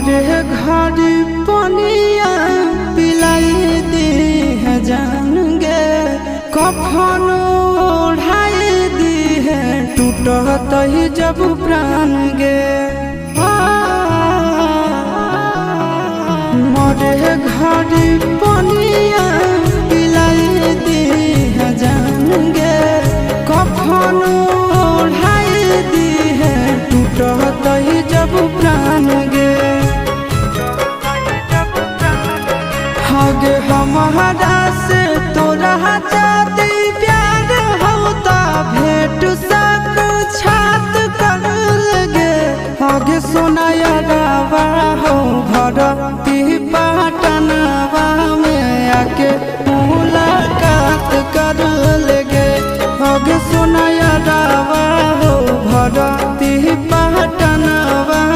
मरे घर पनिया पिलाई दी है जान गे कफन ओढ़ाई दी है टूटत ही जब प्राण गे मरे घर पनिया पिलाई दी है जान गे कफन ओढ़ाई दी है टूटत ही जब प्राण गे हगे हमारा से तोरा जाती प्यार होता भेंट सक छात कर लगे हगे सोनाया गावा हो भरती पाटनवा में आके